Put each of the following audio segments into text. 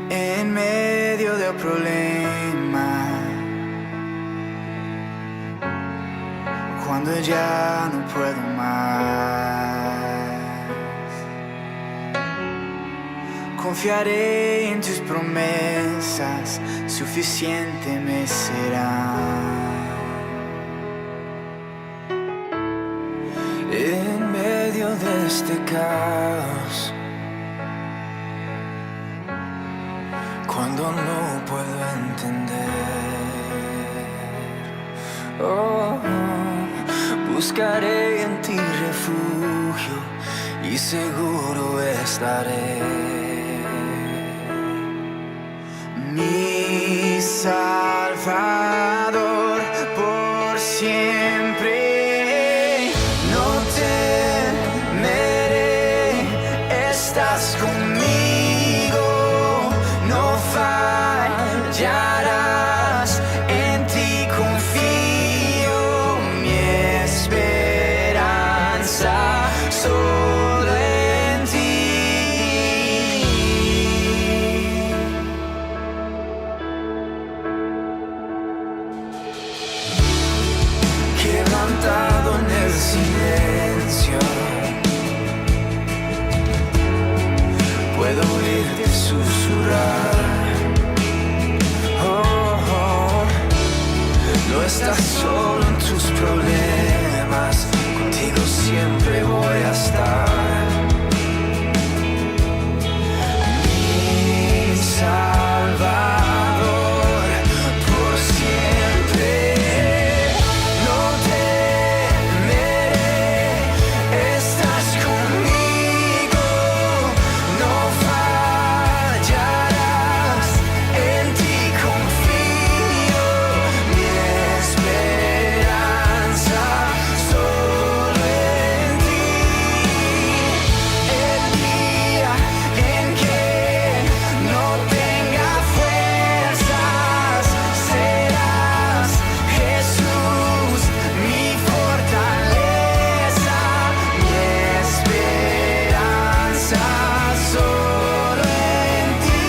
en medio del problema, cuando ya no puedo más. Confiaré en tus promesas, suficiente me será. En medio de este caos, cuando no puedo entender, buscaré en ti refugio y seguro estaré. Mi Salvador por siempre, no temeré, estás conmigo, no fallarás, en ti confío, mi esperanza solo en ti. Quebrantado en el silencio, puedo oírte susurrar. No estás solo en tus problemas, contigo siempre voy a estar. Mi Salvador por siempre, no temeré, estás conmigo, no fallarás, en ti confío, mi esperanza solo en ti. El día en que no tenga fuerzas, serás Jesús, mi fortaleza, mi esperanza solo en ti.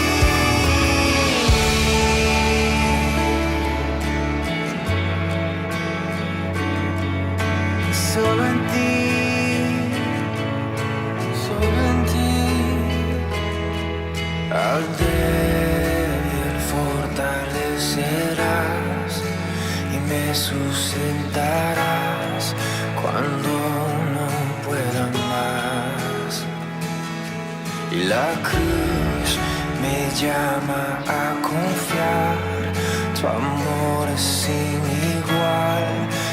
Solo en ti, solo en ti. Al débil fortalecerás y me sustentarás cuando no pueda más. Y la cruz me llama a confiar, tu amor es sin igual,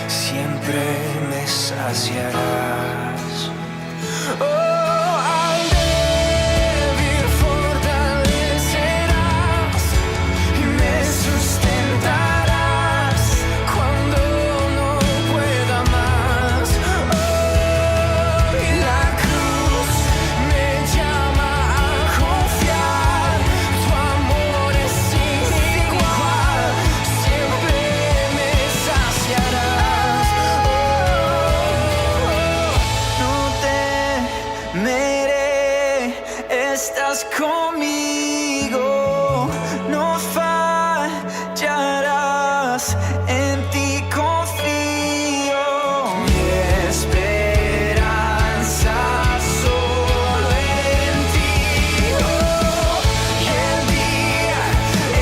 siempre me saciarás. Al débil fortalecerás y me sustentarás cuando no pueda más. Y la cruz me llama a confiar, tu amor es sin igual, siempre me saciarás. No temeré, estás conmigo, no fallarás, en ti confío, mi esperanza solo en ti. Y el día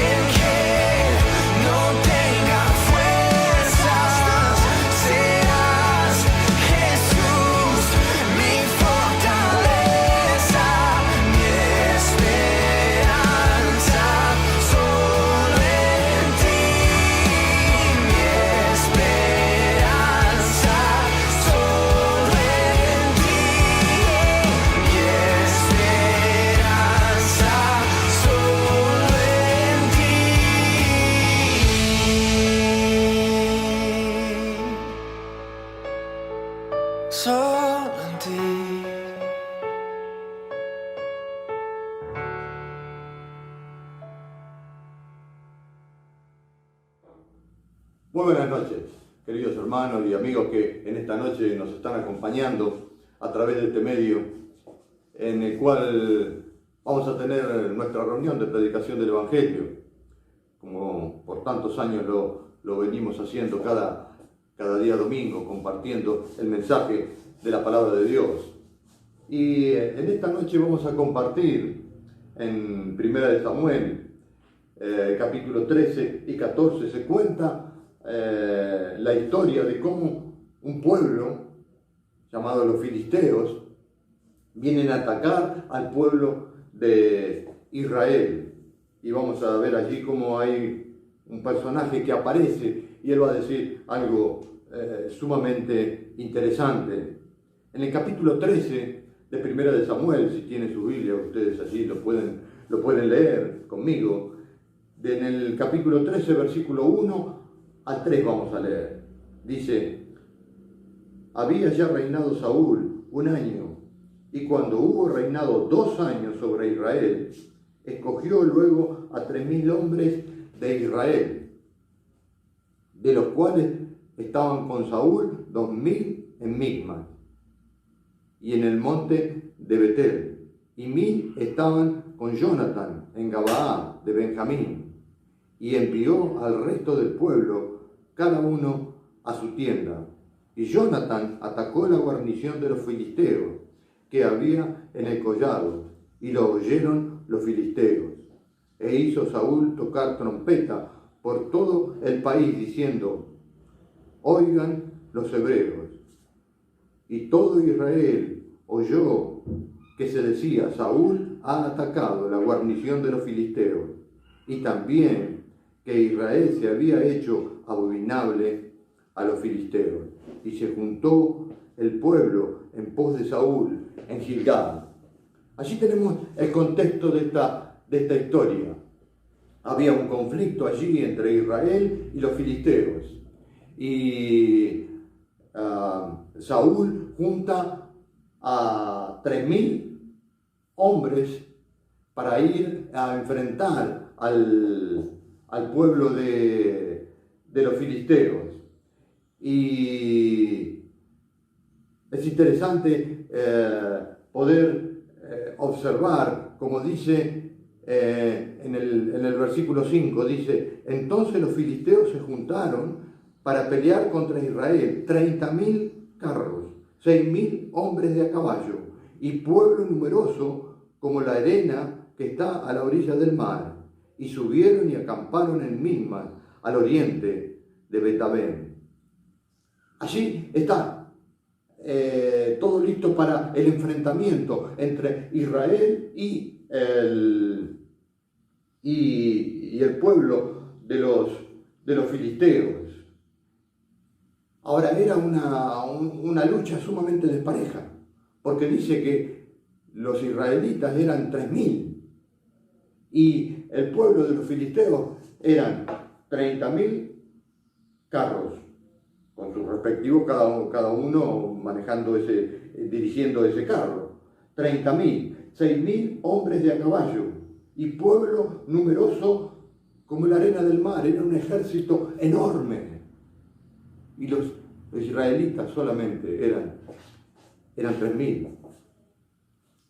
en que no tenga fuerzas, serás Jesús, mi fortaleza, mi esperanza solo en ti. Mi esperanza solo en ti. Mi esperanza solo en ti. Solo en ti. Muy buenas noches, queridos hermanos y amigos que en esta noche nos están acompañando a través de este medio, en el cual Vamos a tener nuestra reunión de predicación del Evangelio, como por tantos años lo venimos haciendo cada día domingo, compartiendo el mensaje de la palabra de Dios. Y en esta noche vamos a compartir en 1 de Samuel, capítulo 13 y 14, se cuenta la historia de cómo un pueblo llamado los filisteos vienen a atacar al pueblo de Israel. Y vamos a ver allí cómo hay un personaje que aparece y él va a decir algo sumamente interesante. En el capítulo 13 de 1 de Samuel, si tienen su Biblia, ustedes allí lo pueden leer conmigo. En el capítulo 13, versículo 1 al 3 vamos a leer. Dice: había ya reinado Saúl 1 año, y cuando hubo reinado 2 años sobre Israel, escogió luego a 3.000 hombres de Israel, de los cuales estaban con Saúl 2.000 en Migmas y en el monte de Betel, y 1.000 estaban con Jonathan en Gabaa de Benjamín, y envió al resto del pueblo, cada uno a su tienda. Y Jonathan atacó la guarnición de los filisteos que había en el collado, y lo oyeron los filisteos. E hizo Saúl tocar trompeta por todo el país, diciendo: oigan los hebreos. Y todo Israel oyó que se decía: Saúl ha atacado la guarnición de los filisteos, y también que Israel se había hecho abominable a los filisteos. Y se juntó el pueblo en pos de Saúl en Gilgal. Allí tenemos el contexto de esta historia. Había un conflicto allí entre Israel y los filisteos. Y Saúl junta a 3.000 hombres para ir a enfrentar al pueblo de los filisteos. Y es interesante poder observar, como dice en el versículo 5, dice: entonces los filisteos se juntaron para pelear contra Israel, 30.000 carros, 6.000 hombres de a caballo, y pueblo numeroso como la arena que está a la orilla del mar. Y subieron y acamparon en Migmas, al oriente de Betabén. Allí está todo listo para el enfrentamiento entre Israel y el pueblo de los filisteos. Ahora, era una lucha sumamente despareja, porque dice que los israelitas eran 3.000 y el pueblo de los filisteos eran 30.000 carros, con sus respectivos, cada uno dirigiendo ese carro. 30.000, 6.000 hombres de a caballo y pueblo numeroso como la arena del mar. Era un ejército enorme. Y los israelitas solamente eran 3.000.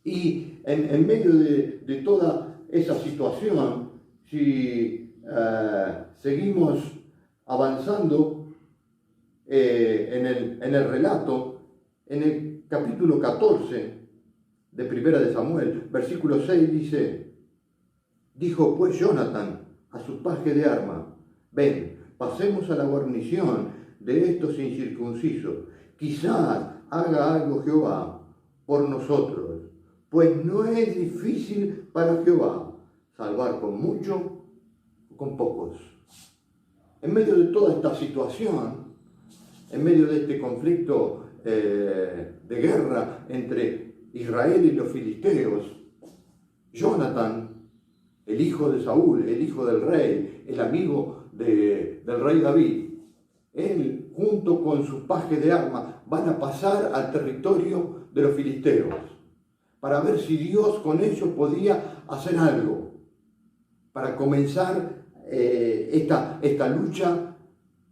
Y en medio de toda esa situación, si seguimos avanzando en el relato, en el capítulo 14 de 1 de Samuel, versículo 6 dice: dijo pues Jonathan a su paje de arma: ven, pasemos a la guarnición de estos incircuncisos, quizás haga algo Jehová por nosotros, pues no es difícil para Jehová salvar con mucho o con pocos. En medio de toda esta situación, en medio de este conflicto de guerra entre Israel y los filisteos, Jonathan, el hijo de Saúl, el hijo del rey, el amigo del rey David, él junto con su paje de armas van a pasar al territorio de los filisteos para ver si Dios con ellos podía hacer algo para comenzar esta lucha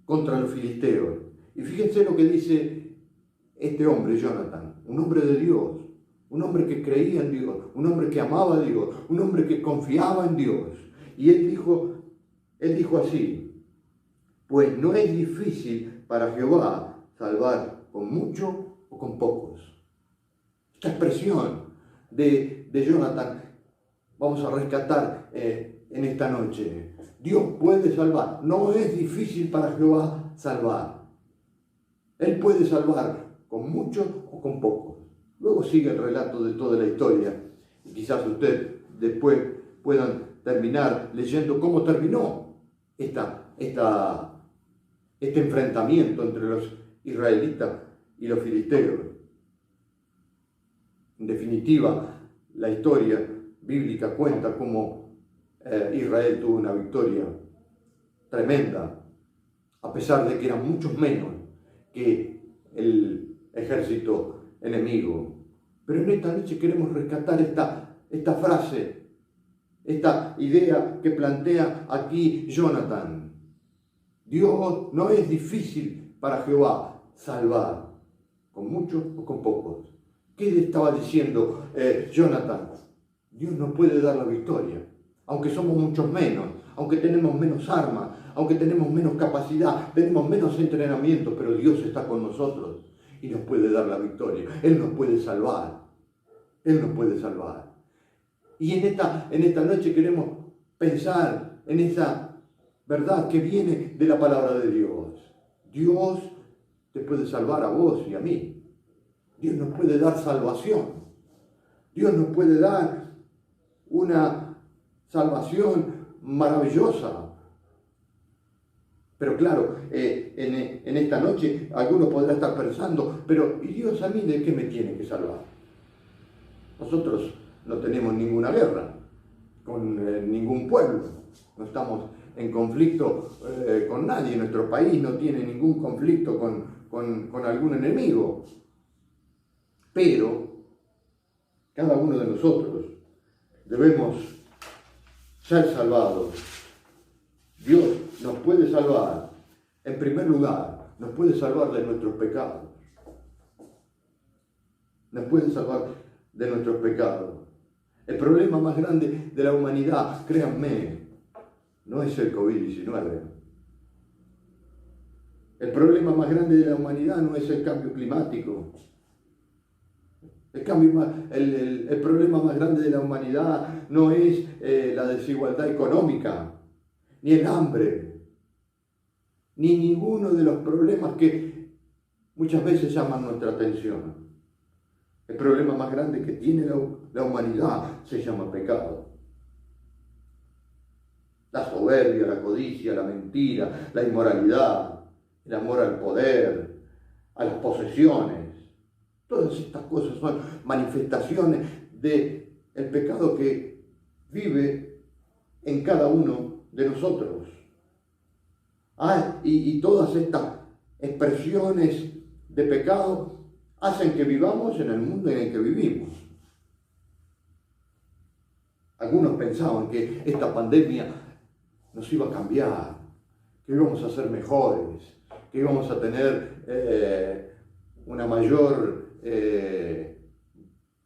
contra los filisteos. Y fíjense lo que dice este hombre, Jonathan, un hombre de Dios, un hombre que creía en Dios, un hombre que amaba a Dios, un hombre que confiaba en Dios. Y él dijo así: pues no es difícil para Jehová salvar con mucho o con pocos. Esta expresión de Jonathan vamos a rescatar en esta noche. Dios puede salvar, no es difícil para Jehová salvar. Él puede salvar con muchos o con pocos. Luego sigue el relato de toda la historia. Y quizás usted después puedan terminar leyendo cómo terminó este enfrentamiento entre los israelitas y los filisteos. En definitiva, la historia bíblica cuenta cómo Israel tuvo una victoria tremenda, a pesar de que eran muchos menos que el ejército enemigo. Pero en esta noche queremos rescatar esta frase, esta idea que plantea aquí Jonathan. Dios no es difícil para Jehová salvar, con muchos o con pocos. ¿Qué le estaba diciendo Jonathan? Dios nos puede dar la victoria, aunque somos muchos menos, aunque tenemos menos armas, aunque tenemos menos capacidad, tenemos menos entrenamiento, pero Dios está con nosotros y nos puede dar la victoria. Él nos puede salvar. Él nos puede salvar. Y en esta noche queremos pensar en esa verdad que viene de la palabra de Dios. Dios te puede salvar a vos y a mí. Dios nos puede dar salvación. Dios nos puede dar una salvación maravillosa. Pero claro, en esta noche algunos podrán estar pensando, pero ¿y Dios a mí de qué me tiene que salvar? Nosotros no tenemos ninguna guerra con ningún pueblo, no estamos en conflicto con nadie, nuestro país no tiene ningún conflicto con algún enemigo. Pero cada uno de nosotros debemos ser salvados. Dios nos puede salvar, en primer lugar, nos puede salvar de nuestros pecados. Nos puede salvar de nuestros pecados. El problema más grande de la humanidad, créanme, no es el COVID-19. El problema más grande de la humanidad no es el cambio climático. El problema más grande de la humanidad no es la desigualdad económica, ni el hambre, ni ninguno de los problemas que muchas veces llaman nuestra atención. El problema más grande que tiene la humanidad se llama pecado. La soberbia, la codicia, la mentira, la inmoralidad, el amor al poder, a las posesiones. Todas estas cosas son manifestaciones del pecado que vive en cada uno de nosotros. Y todas estas expresiones de pecado hacen que vivamos en el mundo en el que vivimos. Algunos pensaban que esta pandemia nos iba a cambiar, que íbamos a ser mejores, que íbamos a tener una mayor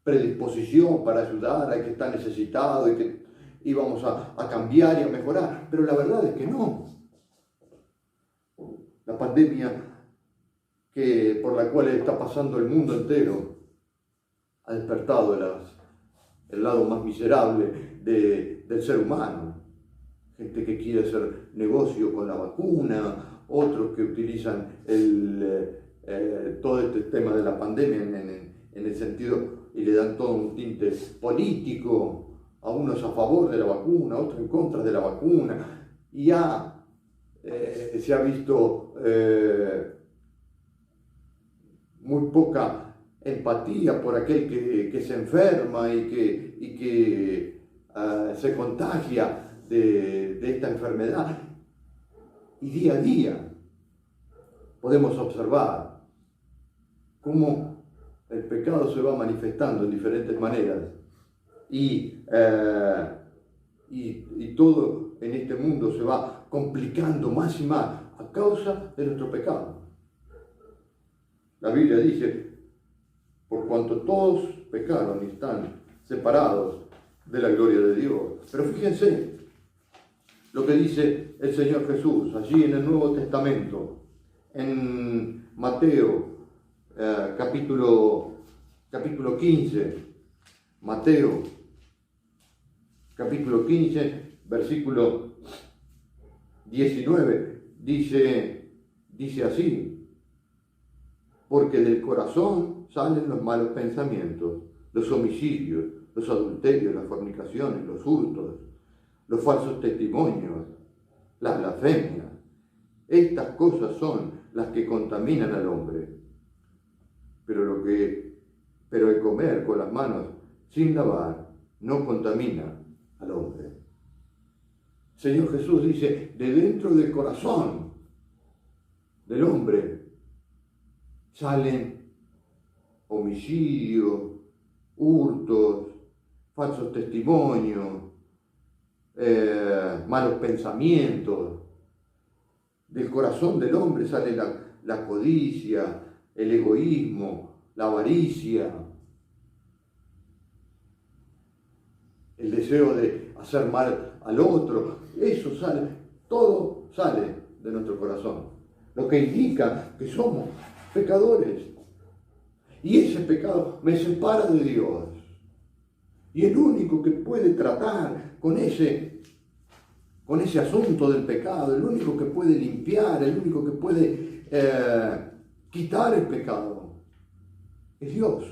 predisposición para ayudar al que está necesitado y que íbamos a cambiar y a mejorar. Pero la verdad es que no. La pandemia por la cual está pasando el mundo entero ha despertado el lado más miserable del ser humano. Gente que quiere hacer negocio con la vacuna, otros que utilizan todo este tema de la pandemia en el sentido y le dan todo un tinte político, a unos a favor de la vacuna, otros en contra de la vacuna, y se ha visto muy poca empatía por aquel que se enferma y que se contagia de esta enfermedad. Y día a día podemos observar cómo el pecado se va manifestando en diferentes maneras y todo en este mundo se va complicando más y más a causa de nuestro pecado. La Biblia dice por cuanto todos pecaron y están separados de la gloria de Dios. Pero fíjense lo que dice el Señor Jesús allí en el Nuevo Testamento, en Mateo capítulo 15, Mateo capítulo 15, versículo 19, dice así: porque del corazón salen los malos pensamientos, los homicidios, los adulterios, las fornicaciones, los hurtos, los falsos testimonios, las blasfemias. Estas cosas son las que contaminan al hombre. Pero el comer con las manos sin lavar no contamina al hombre. Señor Jesús dice, de dentro del corazón del hombre salen homicidios, hurtos, falsos testimonios, malos pensamientos. Del corazón del hombre sale la codicia, el egoísmo, la avaricia, el deseo de hacer mal al otro. Eso sale, todo sale de nuestro corazón, lo que indica que somos pecadores. Y ese pecado me separa de Dios. Y el único que puede tratar con ese asunto del pecado, el único que puede limpiar, el único que puede quitar el pecado, es Dios.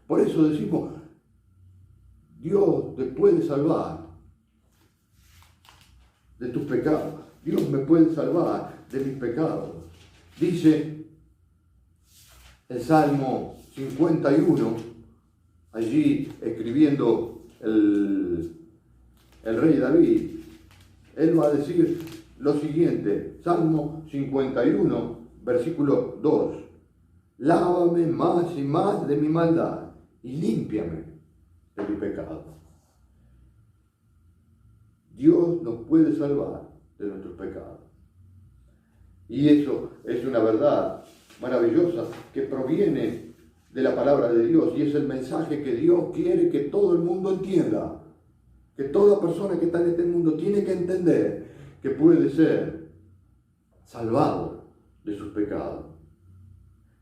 Por eso decimos, Dios te puede salvar de tus pecados. Dios me puede salvar de mis pecados. Dice el Salmo 51, allí escribiendo el rey David, él va a decir lo siguiente, Salmo 51, versículo 2: lávame más y más de mi maldad y límpiame de mi pecado. Dios nos puede salvar de nuestros pecados. Y eso es una verdad maravillosa que proviene de la palabra de Dios, y es el mensaje que Dios quiere que todo el mundo entienda, que toda persona que está en este mundo tiene que entender que puede ser salvado de sus pecados.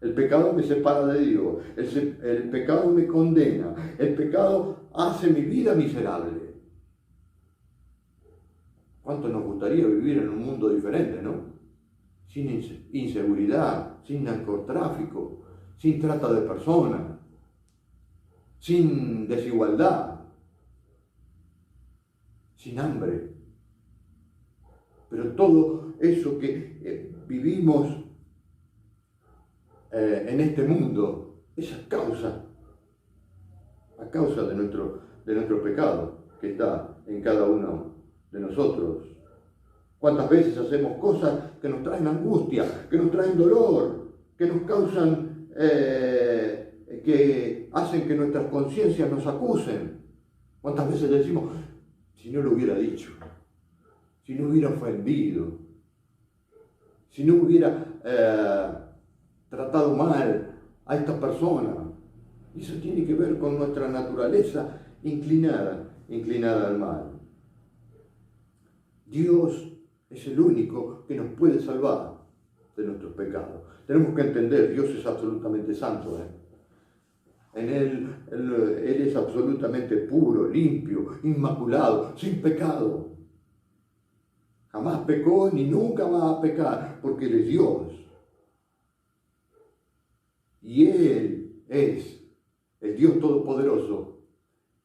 El pecado me separa de Dios, el pecado me condena, el pecado hace mi vida miserable. ¿Cuánto nos gustaría vivir en un mundo diferente, no? Sin inseguridad, sin narcotráfico, sin trata de personas, sin desigualdad, sin hambre. Pero todo eso que vivimos en este mundo es a causa de nuestro pecado que está en cada uno de nosotros. ¿Cuántas veces hacemos cosas que nos traen angustia, que nos traen dolor, que nos causan, que hacen que nuestras conciencias nos acusen? ¿Cuántas veces decimos, si no lo hubiera dicho, si no hubiera ofendido, si no hubiera tratado mal a esta persona? Y eso tiene que ver con nuestra naturaleza inclinada al mal. Dios es el único que nos puede salvar de nuestros pecados. Tenemos que entender, Dios es absolutamente santo. En Él es absolutamente puro, limpio, inmaculado, sin pecado. Jamás pecó ni nunca va a pecar, porque Él es Dios. Y Él es el Dios Todopoderoso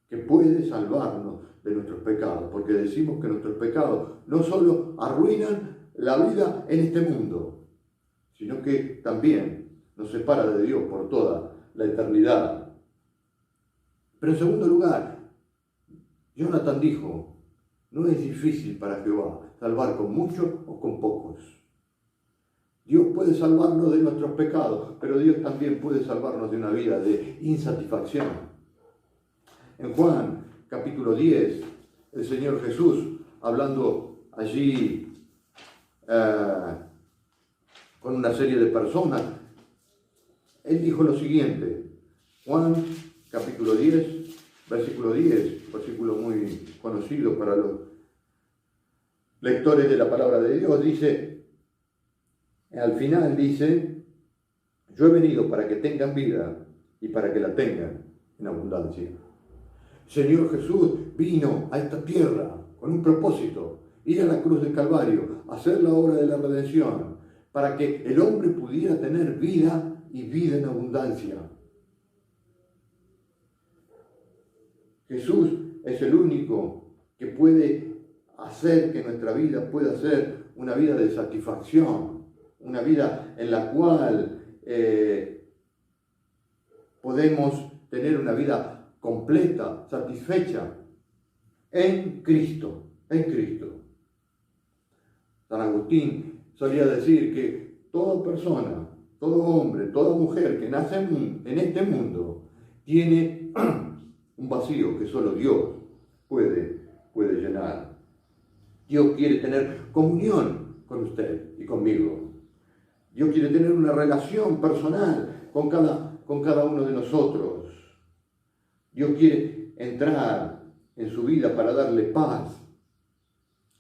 que puede salvarnos de nuestros pecados, porque decimos que nuestros pecados no solo arruinan la vida en este mundo, sino que también nos separa de Dios por toda la eternidad. Pero en segundo lugar, Jonathan dijo, no es difícil para Jehová salvar con muchos o con pocos. Dios puede salvarnos de nuestros pecados, pero Dios también puede salvarnos de una vida de insatisfacción. En Juan capítulo 10, el Señor Jesús, hablando allí con una serie de personas, Él dijo lo siguiente, Juan capítulo 10, versículo 10, versículo muy conocido para los lectores de la palabra de Dios, dice, al final dice, yo he venido para que tengan vida y para que la tengan en abundancia. Señor Jesús vino a esta tierra con un propósito, ir a la cruz del Calvario, hacer la obra de la redención, para que el hombre pudiera tener vida y vida en abundancia. Jesús es el único que puede hacer que nuestra vida pueda ser una vida de satisfacción, una vida en la cual podemos tener una vida completa, satisfecha en Cristo, en Cristo. San Agustín solía decir que toda persona, todo hombre, toda mujer que nace en este mundo tiene un vacío que solo Dios puede llenar. Dios quiere tener comunión con usted y conmigo. Dios quiere tener una relación personal con cada uno de nosotros. Dios quiere entrar en su vida para darle paz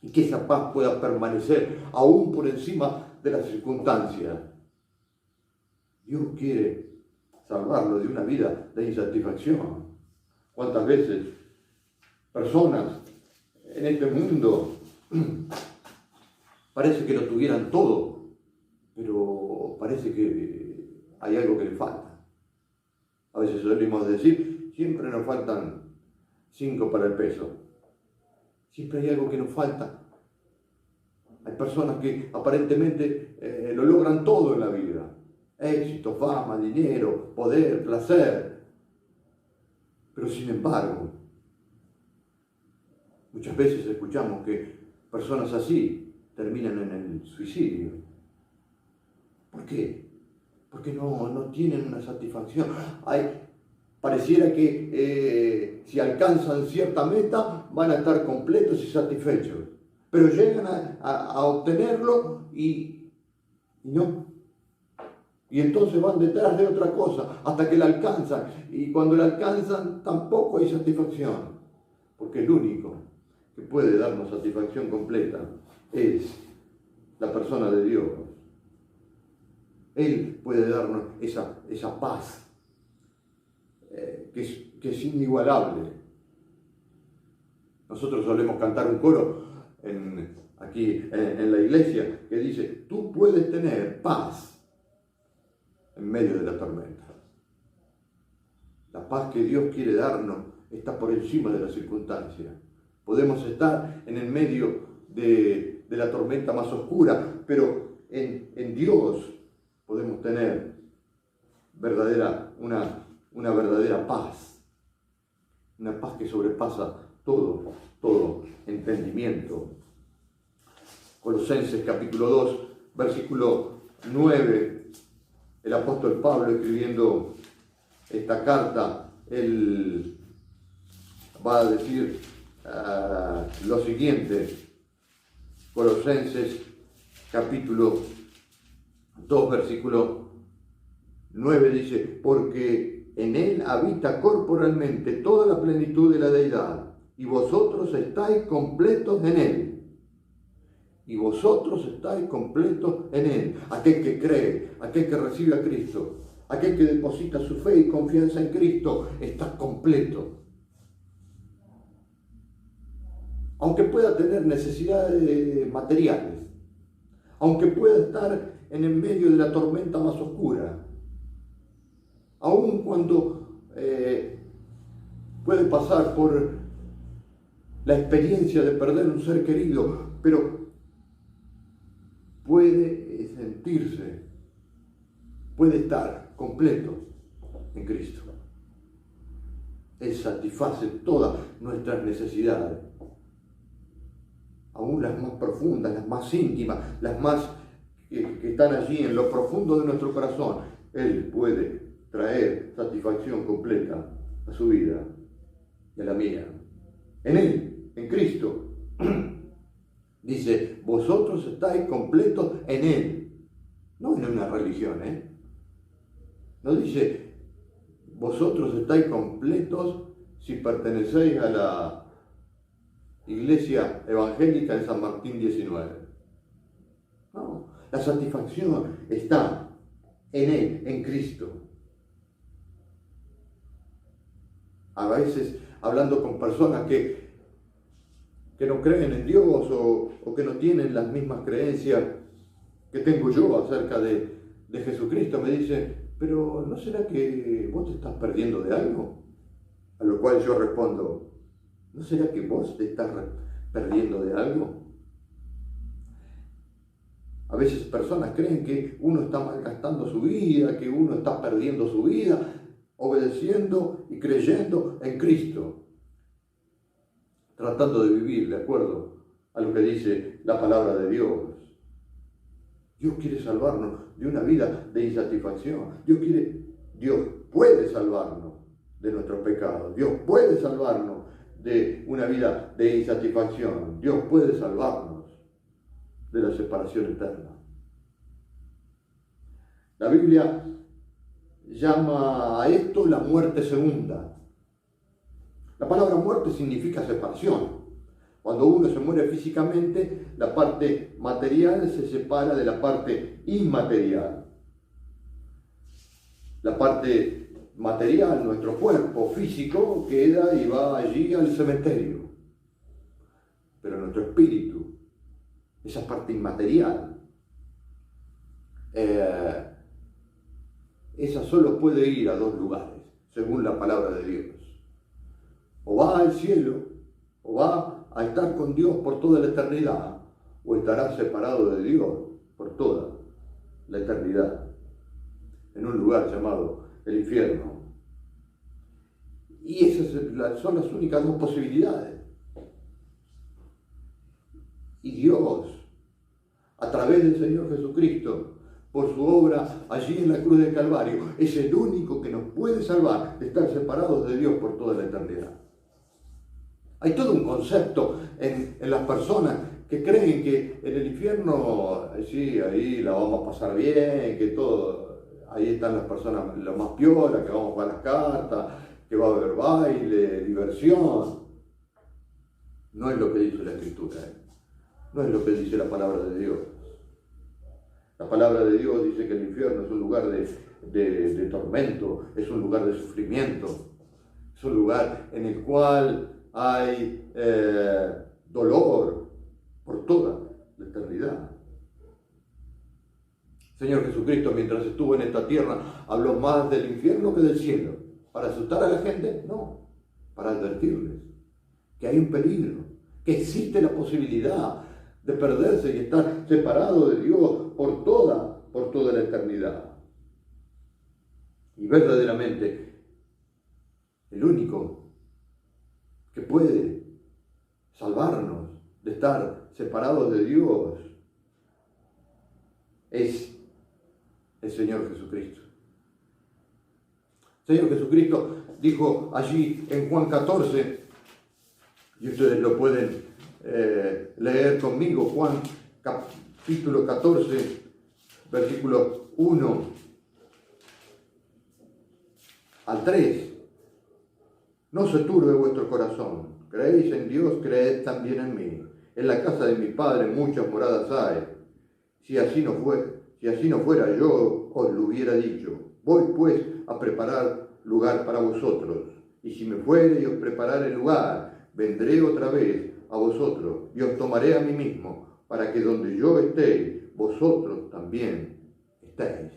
y que esa paz pueda permanecer aún por encima de las circunstancias. Dios quiere salvarlo de una vida de insatisfacción. ¿Cuántas veces personas en este mundo parece que lo tuvieran todo, pero parece que hay algo que le falta? A veces solemos decir, siempre nos faltan 5 para el peso. Siempre hay algo que nos falta. Hay personas que aparentemente lo logran todo en la vida. Éxito, fama, dinero, poder, placer. Pero sin embargo, muchas veces escuchamos que personas así terminan en el suicidio. ¿Por qué? Porque no tienen una satisfacción. Pareciera que si alcanzan cierta meta van a estar completos y satisfechos. Pero llegan a obtenerlo y no. Y entonces van detrás de otra cosa hasta que la alcanzan. Y cuando la alcanzan tampoco hay satisfacción. Porque el único que puede darnos satisfacción completa es la persona de Dios. Él puede darnos esa paz que es inigualable. Nosotros solemos cantar un coro aquí en la iglesia que dice, tú puedes tener paz en medio de la tormenta. La paz que Dios quiere darnos está por encima de las circunstancias. Podemos estar en el medio de la tormenta más oscura, pero en Dios podemos tener una verdadera paz. Una paz que sobrepasa todo entendimiento. Colosenses capítulo 2, versículo 9. El apóstol Pablo, escribiendo esta carta, él va a decir lo siguiente. Colosenses capítulo 2, versículo 9 dice, porque en él habita corporalmente toda la plenitud de la deidad, y vosotros estáis completos en él. Y vosotros estáis completos en él. Aquel que cree, aquel que recibe a Cristo, aquel que deposita su fe y confianza en Cristo, está completo. Aunque pueda tener necesidades materiales, aunque pueda estar en el medio de la tormenta más oscura, aun cuando puede pasar por la experiencia de perder un ser querido, pero puede sentirse, puede estar completo en Cristo. Él satisface todas nuestras necesidades, aún las más profundas, las más íntimas, las más que están allí en lo profundo de nuestro corazón. Él puede traer satisfacción completa a su vida y a la mía. En Él, en Cristo. Dice, vosotros estáis completos en Él. No en una religión, No dice, vosotros estáis completos si pertenecéis a la iglesia evangélica en San Martín 19. No, la satisfacción está en Él, en Cristo. A veces hablando con personas que no creen en Dios o que no tienen las mismas creencias que tengo yo acerca de Jesucristo, me dicen, pero ¿no será que vos te estás perdiendo de algo? A lo cual yo respondo, ¿no será que vos te estás perdiendo de algo? A veces personas creen que uno está malgastando su vida, que uno está perdiendo su vida, obedeciendo y creyendo en Cristo, tratando de vivir de acuerdo a lo que dice la palabra de Dios. Dios quiere salvarnos de una vida de insatisfacción. Dios puede salvarnos de nuestros pecados. Dios puede salvarnos de una vida de insatisfacción. Dios puede salvarnos de la separación eterna. La Biblia llama a esto la muerte segunda. La palabra muerte significa separación. Cuando uno se muere físicamente, la parte material se separa de la parte inmaterial. La parte material, nuestro cuerpo físico, queda y va allí al cementerio. Pero nuestro espíritu, esa parte inmaterial, esa solo puede ir a dos lugares, según la palabra de Dios. O va al cielo, o va a estar con Dios por toda la eternidad, o estará separado de Dios por toda la eternidad, en un lugar llamado el infierno. Y esas son las únicas dos posibilidades. Y Dios, a través del Señor Jesucristo, por su obra allí en la cruz del Calvario, es el único que nos puede salvar de estar separados de Dios por toda la eternidad. Hay todo un concepto en las personas que creen que en el infierno, sí, ahí la vamos a pasar bien, que todo, ahí están las personas, lo más piola, que vamos a jugar las cartas, que va a haber baile, diversión. No es lo que dice la Escritura, no es lo que dice la palabra de Dios. La palabra de Dios dice que el infierno es un lugar de tormento, es un lugar de sufrimiento, es un lugar en el cual hay dolor por toda la eternidad. Señor Jesucristo, mientras estuvo en esta tierra, habló más del infierno que del cielo. ¿Para asustar a la gente? No, para advertirles que hay un peligro, que existe la posibilidad de perderse y estar separado de Dios por toda la eternidad. Y verdaderamente, el único que puede salvarnos de estar separados de Dios es el Señor Jesucristo. El Señor Jesucristo dijo allí en Juan 14, y ustedes lo pueden leer conmigo, Juan capítulo 14, versículo 1 al 3. No se turbe vuestro corazón. Creéis en Dios, creed también en mí. En la casa de mi Padre muchas moradas hay. Si así no fuera, yo os lo hubiera dicho. Voy pues a preparar lugar para vosotros. Y si me fuere y os preparare el lugar, vendré otra vez a vosotros y os tomaré a mí mismo, para que donde yo esté, vosotros también estéis.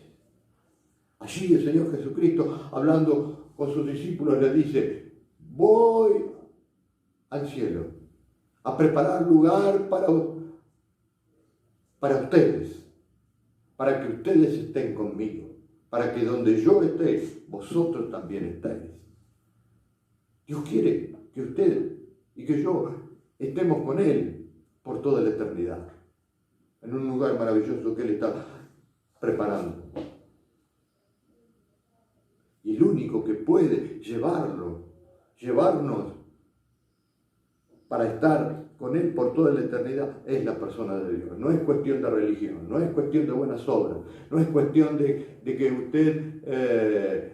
Allí el Señor Jesucristo, hablando con sus discípulos, les dice: voy al cielo a preparar lugar para ustedes, para que ustedes estén conmigo, para que donde yo esté, vosotros también estéis. Dios quiere que usted y que yo estemos con Él por toda la eternidad, en un lugar maravilloso que Él está preparando. Y el único que puede llevarnos para estar con Él por toda la eternidad, es la persona de Dios. No es cuestión de religión, no es cuestión de buenas obras, no es cuestión de que usted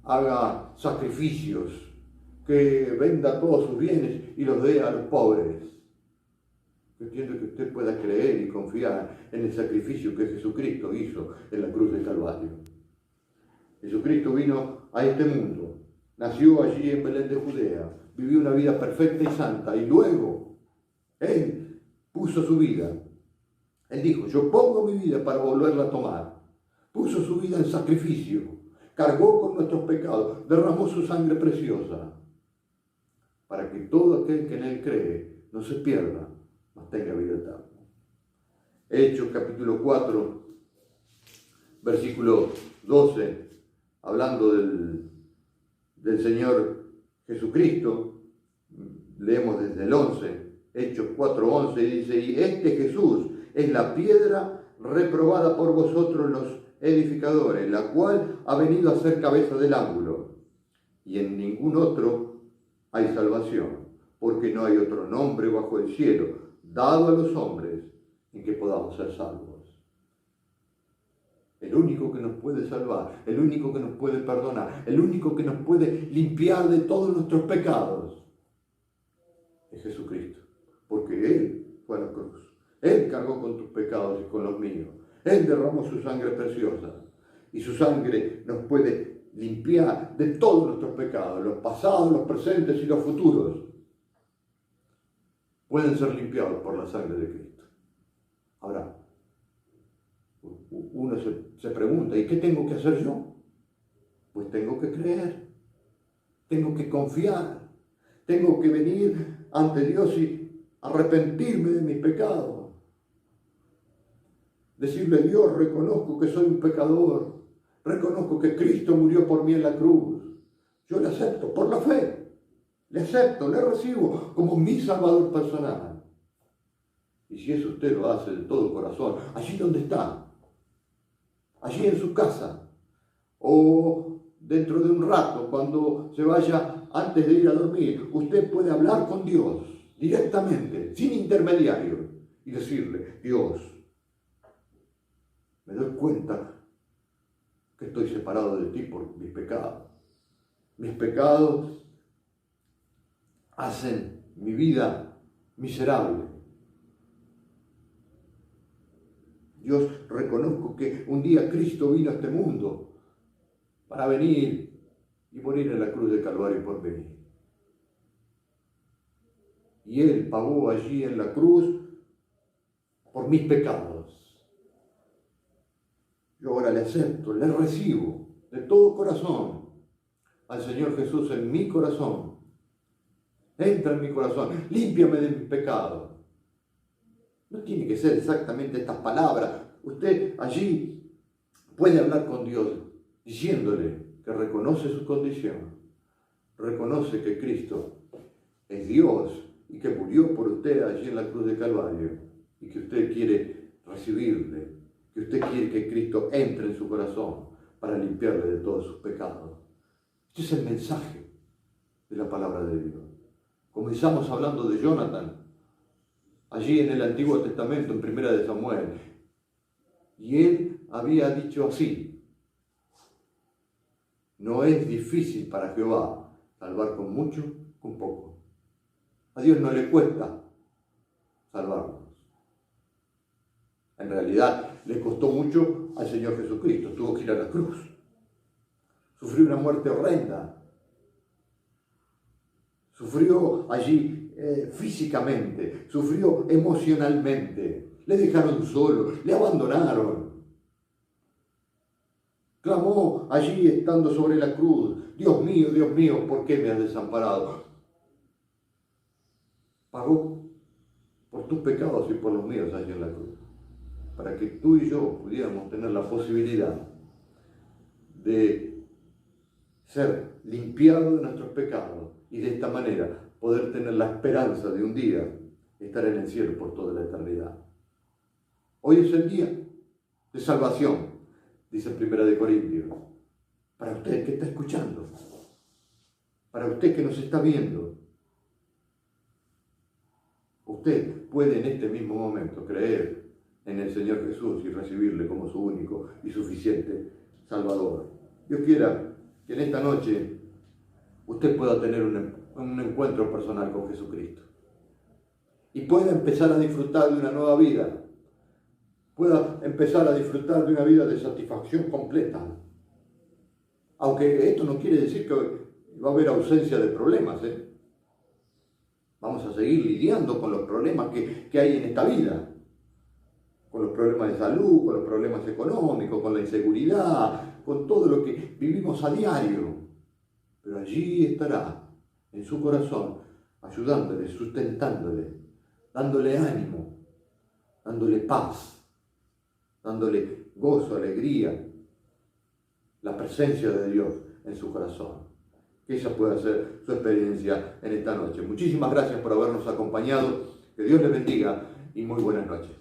haga sacrificios, que venda todos sus bienes y los dé a los pobres. Es cuestión de que usted pueda creer y confiar en el sacrificio que Jesucristo hizo en la cruz del Calvario. Jesucristo vino a este mundo, nació allí en Belén de Judea, vivió una vida perfecta y santa, y luego Él puso su vida. Él dijo, yo pongo mi vida para volverla a tomar. Puso su vida en sacrificio, cargó con nuestros pecados, derramó su sangre preciosa, para que todo aquel que en Él cree no se pierda, mas tenga vida eterna. Hechos capítulo 4, versículo 12, hablando del Señor Jesucristo, leemos desde el 11, Hechos 4:11, dice, y este Jesús es la piedra reprobada por vosotros los edificadores, la cual ha venido a ser cabeza del ángulo, y en ningún otro hay salvación, porque no hay otro nombre bajo el cielo dado a los hombres en que podamos ser salvos. El único que nos puede salvar, el único que nos puede perdonar, el único que nos puede limpiar de todos nuestros pecados es Jesucristo, porque Él fue a la cruz. Él cargó con tus pecados y con los míos. Él derramó su sangre preciosa y su sangre nos puede limpiar de todos nuestros pecados, los pasados, los presentes y los futuros. Pueden ser limpiados por la sangre de Cristo. Ahora, uno se pregunta, ¿y qué tengo que hacer yo? Pues tengo que creer, tengo que confiar, tengo que venir ante Dios y arrepentirme de mis pecados. Decirle, Dios, reconozco que soy un pecador, reconozco que Cristo murió por mí en la cruz. Yo le acepto por la fe, le acepto, le recibo como mi Salvador personal. Y si eso usted lo hace de todo corazón, allí donde está, allí en su casa, o dentro de un rato, cuando se vaya antes de ir a dormir, usted puede hablar con Dios directamente, sin intermediario, y decirle, Dios, me doy cuenta que estoy separado de ti por mis pecados. Mis pecados hacen mi vida miserable. Dios, reconozco que un día Cristo vino a este mundo para venir y morir en la cruz del Calvario por mí. Y Él pagó allí en la cruz por mis pecados. Yo ahora le acepto, le recibo de todo corazón al Señor Jesús en mi corazón. Entra en mi corazón, límpiame de mis pecados. No tiene que ser exactamente estas palabras. Usted allí puede hablar con Dios diciéndole que reconoce su condición, reconoce que Cristo es Dios y que murió por usted allí en la cruz de Calvario y que usted quiere recibirle, que usted quiere que Cristo entre en su corazón para limpiarle de todos sus pecados. Este es el mensaje de la palabra de Dios. Comenzamos hablando de Jonathan, allí en el Antiguo Testamento, en Primera de Samuel. Y él había dicho así, no es difícil para Jehová salvar con mucho, con poco. A Dios no le cuesta salvarnos. En realidad le costó mucho al Señor Jesucristo, tuvo que ir a la cruz. Sufrió una muerte horrenda. Sufrió allí físicamente, sufrió emocionalmente. Le dejaron solo, le abandonaron. Clamó allí estando sobre la cruz, Dios mío, ¿por qué me has desamparado? Pagó por tus pecados y por los míos allí en la cruz, para que tú y yo pudiéramos tener la posibilidad de ser limpiados de nuestros pecados y de esta manera poder tener la esperanza de un día estar en el cielo por toda la eternidad. Hoy es el día de salvación, dice 1 Corintios, para usted que está escuchando, para usted que nos está viendo. usted puede en este mismo momento creer en el Señor Jesús y recibirle como su único y suficiente Salvador. Dios quiera que en esta noche usted pueda tener un encuentro personal con Jesucristo y pueda empezar a disfrutar de una nueva vida, pueda empezar a disfrutar de una vida de satisfacción completa. Aunque esto no quiere decir que va a haber ausencia de problemas, Vamos a seguir lidiando con los problemas que hay en esta vida, con los problemas de salud, con los problemas económicos, con la inseguridad, con todo lo que vivimos a diario. Pero allí estará, en su corazón, ayudándole, sustentándole, dándole ánimo, dándole paz, dándole gozo, alegría, la presencia de Dios en su corazón. Que esa pueda ser su experiencia en esta noche. Muchísimas gracias por habernos acompañado. Que Dios les bendiga y muy buenas noches.